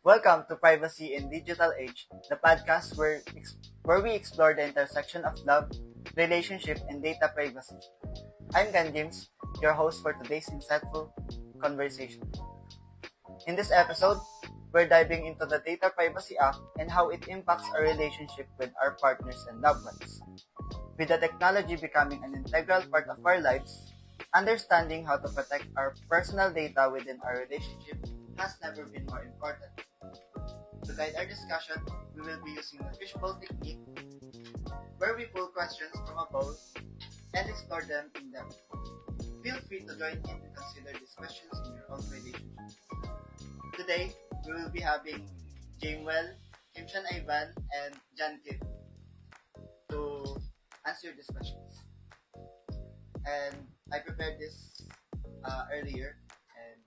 Welcome to Privacy in Digital Age, the podcast where we explore the intersection of love, relationship, and data privacy. I'm Gan James, your host for today's insightful conversation. In this episode, we're diving into the Data Privacy Act and how it impacts our relationship with our partners and loved ones. With the technology becoming an integral part of our lives, understanding how to protect our personal data within our relationship has never been more important. To guide our discussion, we will be using the fishbowl technique, where we pull questions from a bowl and explore them in depth. Feel free to join in and consider these questions in your own relationships. Today, we will be having Jamewell, Kimshan Ivan, and Jan Kid to answer these questions. And I prepared this earlier, and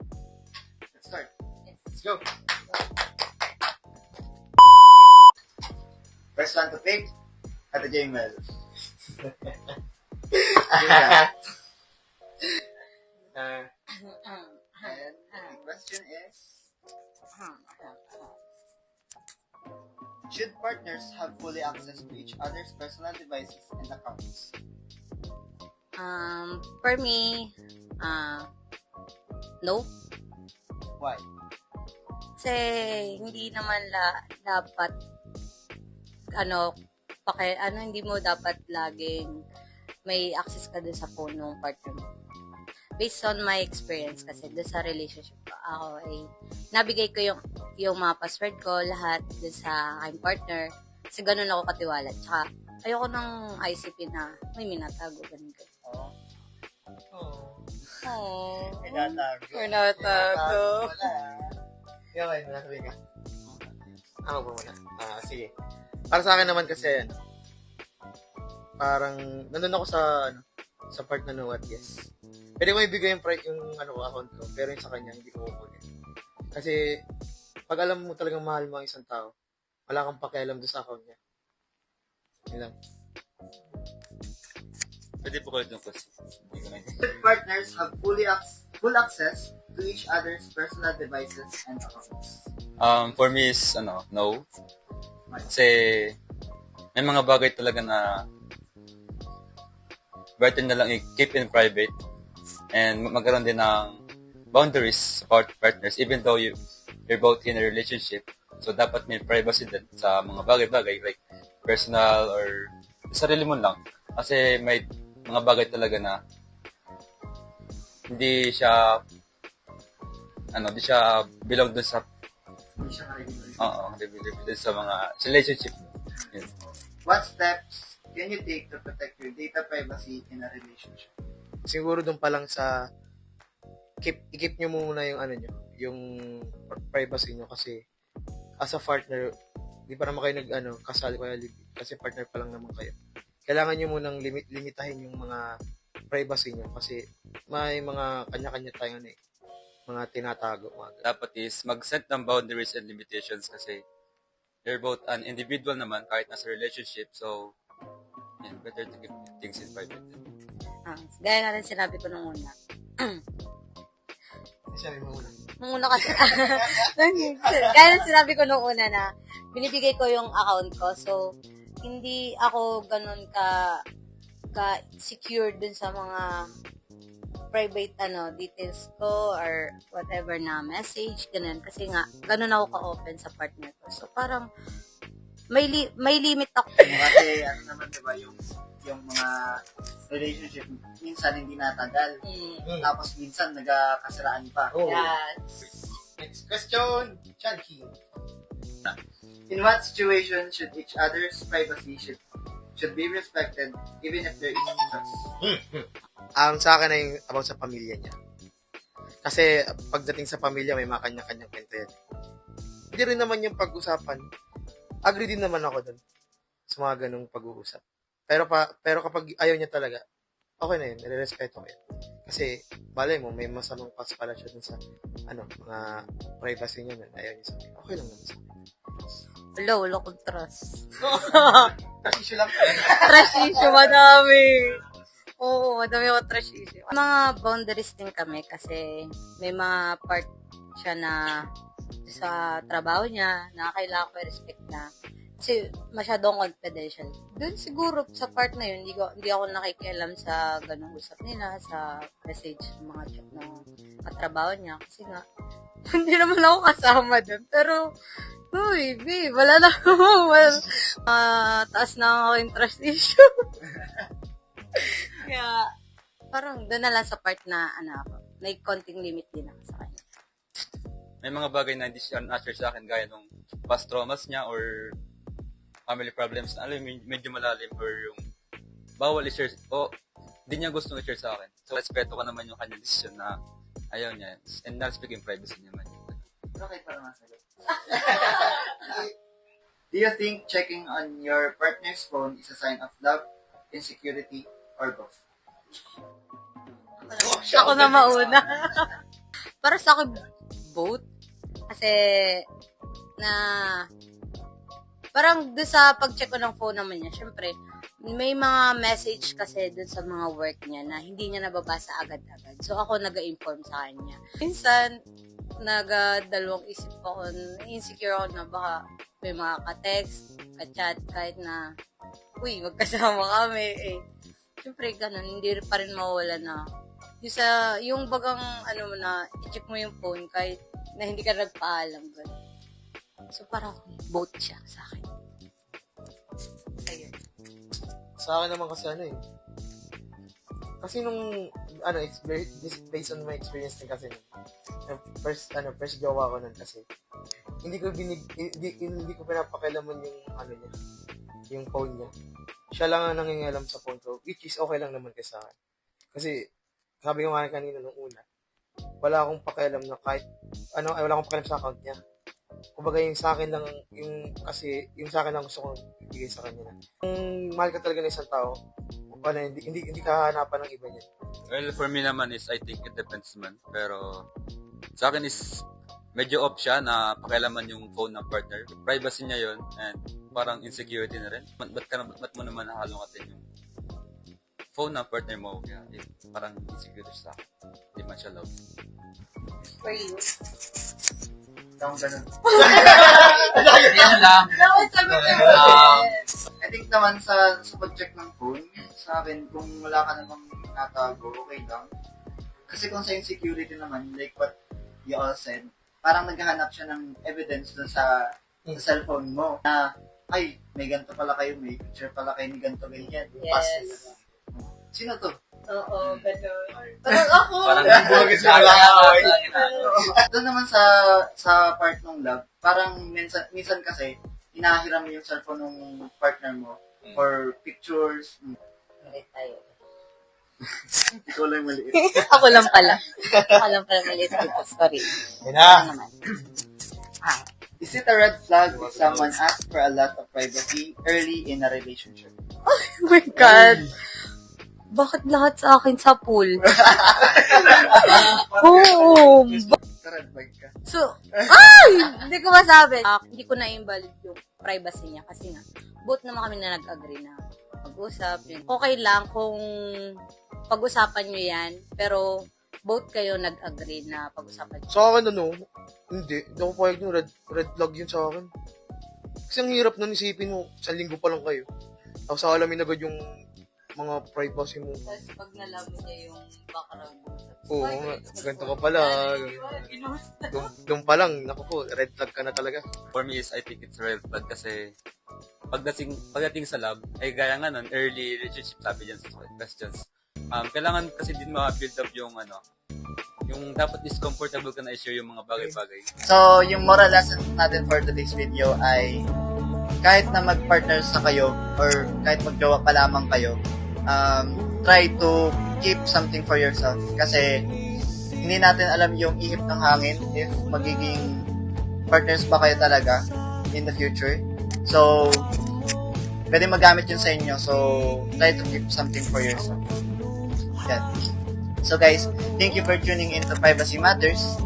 let's start. Let's go. First one to pick, Ate Jamewell. And the question is, should partners have fully access to each other's personal devices and accounts? For me, no. Why? Kasi hindi naman dapat hindi mo dapat laging may access ka dun sa phone ng partner mo. Based on my experience kasi dun sa relationship ko, ako ay nabigay ko yung mga password ko, lahat dun sa aking partner. Kasi ganun ako katiwala. Tsaka ayoko ng ICP na may minatago, ganun. Minatago. Wala. Okay, nasabi ka. Ako ba muna? Sige. Para sa akin naman kasi, parang, nandun ako sa part na no what, yes. Pwede ko ibigay yung account ko, pero yung sa kanya, hindi ko kukunin. Kasi, pag alam mo talagang mahal mo ang isang tao, wala kang pakialam doon sa account niya. Yun lang. Pwede po kayo itong question. Should partners have full access to each other's personal devices and accounts? For me is, no. Kasi, may mga bagay talaga na better na lang i-keep in private and magkaroon din ng boundaries sa partners even though you're both in a relationship. So, dapat may privacy din sa mga bagay-bagay like personal or sarili mo lang. Kasi may mga bagay talaga na hindi siya belong dun sa Hindi siya ma-regulate. dun sa mga relationship. Yun. What steps can you take to protect your data privacy in a relationship? Siguro doon pa lang sa, i-keep nyo muna yung privacy nyo kasi, as a partner, di pa naman kayo kasal kaya kasi partner pa lang naman kayo. Kailangan nyo munang limitahin yung mga privacy nyo kasi may mga kanya-kanya tayong mga tinatago. Dapat is mag-set ng boundaries and limitations kasi you're both an individual naman kahit nasa relationship. So, better to keep things in private. Gaya nga rin sinabi ko nung una. Sabi mo muna. Nung una kasi, gaya rin sinabi ko nung una na binibigay ko yung account ko. So, hindi ako ganun ka-secure dun sa mga private details ko or whatever na message, ganun. Kasi nga, ganun ako ka-open sa partner ko. So, parang, may limit ako. Kasi, naman, diba, yung mga relationship, minsan hindi natagal. Tapos, minsan, nagkakasiraan pa. Oh. Yes. Next question, Chanki. In what situation should each other's privacy should be respected even if there is trust? Ang sa akin ay about sa pamilya niya. Kasi pagdating sa pamilya, may mga kanya-kanyang kwento yan. Hindi rin naman yung pag-usapan. Agree din naman ako dun sa mga ganung pag-uusap. Pero kapag ayaw niya talaga, okay na yun, nire-respeto ko yan. Kasi, balay mo, may masamang pas pala siya dun sa, mga privacy niya na ayaw niya sa akin. Okay lang naman sa akin. Wala kong trust. Trust issue lang. Trust issue, madami. Oo, madami ako trust issue. Mga boundaries din kami kasi may mga part siya na sa trabaho niya na kailangan ko i-respect na. Kasi masyadong confidential. Doon siguro sa part na yun, hindi ako nakikialam sa ganung usap nila, sa message ng mga chat ng katrabaho niya. Kasi nga, hindi naman ako kasama doon. Pero, uy, babe, wala na ako. Well, taas na ako yung trust issue. Kaya, parang doon na lang sa part na, may konting limit din ako sa kanya. May mga bagay na hindi siya na-share sa akin gaya nung past traumas niya or family problems na alam medyo malalim or yung bawal i-share o hindi niya gustong i-share sa akin. So, respeto ko naman yung kanyang decision na ayaw niya and not speaking privacy niya man. Okay pa naman sagot. Do you think checking on your partner's phone is a sign of love, insecurity, or both? Ako na mauna. Para sa akin, both. Kasi, parang doon sa pag-check ko ng phone naman niya, syempre, may mga message kasi doon sa mga work niya na hindi niya nababasa agad-agad. So, ako nag-inform sa kanya. Minsan, nag-dalawang isip ako, insecure ako na baka may mga ka-text, ka-chat, kahit na, uy, magkasama kami, syempre, ganun, hindi pa rin mawala na, yung bagang, mo na, i-check mo yung phone kahit na hindi ka nagpaalam, ganun. So, parang both siya sa akin. Ayun. Sa akin naman kasi kasi nung, based on my experience din kasi, first jowa ko nun kasi, hindi ko pinapakialaman yung, niya, yung phone niya. Siya lang ang nangingialam sa phone ko, which is okay lang naman kasi sa akin. Kasi, sabi ko nga kanina nung una, wala akong pakialam na kahit, wala akong pakialam sa account niya. Kumbaga yung sa akin lang, kasi yung sa akin lang gusto kong ibigay sa kanya na. Kung mahal ka talaga ng isang tao, hindi ka hahanapan ng iba niya. Well, for me naman is, I think it depends man. Pero, sa akin is, medyo off siya na pakialaman yung phone ng partner. Privacy niya yun, and parang insecurity na rin. Ba't mo naman nahalungatin yung phone ng partner mo? Kaya, parang insecurity sa akin. Hindi man siya love. For you? Taong ganun. Yan lang. I think naman sa pag-check ng phone, sa akin, kung wala ka namang natago, okay lang. Kasi kung sa insecurity naman, like what you all said, parang naghahanap siya ng evidence dun sa cellphone mo na, ay, may ganito pala kayo, may picture pala kayo ni ganito ganyan. Yes. Sino to? Oo, gano'n. Parang ako. Parang bugis na lang. Doon naman sa part ng love, parang minsan kasi, hinahiram mo yung cellphone ng partner mo for pictures. Maliit tayo. Ikaw lang maliit. Ako lang pala. Maliit dito. Sorry. Yan na. Ano naman? Is it a red flag if someone asks for a lot of privacy early in a relationship? Oh my God. Bakit lahat sa akin sa pool? Oo. Sa red flag ka. So, hindi ko masabi. Hindi ko na-invalid yung privacy niya kasi nga, both naman kami na nag-agree na mag-usap. Yun. Okay lang kung pag-usapan nyo yan, pero both kayo nag-agree na pag-usapan nyo. Sa akin, hindi ako payag yung red flag yun sa akin. Kasi ang hirap nun isipin mo, 1 linggo pa lang kayo. Tapos alamin agad yung mga privacy mo. Tapos pag nalaman niya yung background mo. Oo, ganito ka pala. Doon pa lang, naku po, red flag ka na talaga. For me is, I think it's red flag kasi pagdating sa love, ay gaya nga nun, early relationship, sabi dyan sa questions. Kailangan kasi din ma-build up yung yung dapat is comfortable ka na i-share yung mga bagay-bagay. So, yung moral lesson natin for today's video ay kahit na mag-partners na kayo or kahit mag-jowa pa lamang kayo, try to keep something for yourself kasi hindi natin alam yung ihip ng hangin if magiging partners ba kayo talaga in the future. So, pwede magamit yun sa inyo. So, try to keep something for yourself. Yan. So guys, thank you for tuning in to Privacy Matters.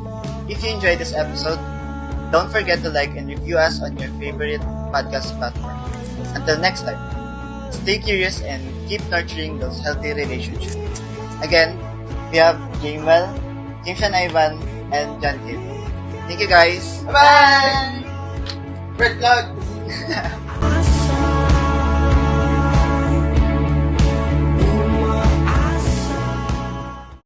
If you enjoyed this episode, don't forget to like and review us on your favorite podcast platform. Until next time. stay curious, and keep nurturing those healthy relationships. Again, we have Jamel, Kimshan Ivan, and John Kim. Thank you guys. Bye! Red flag!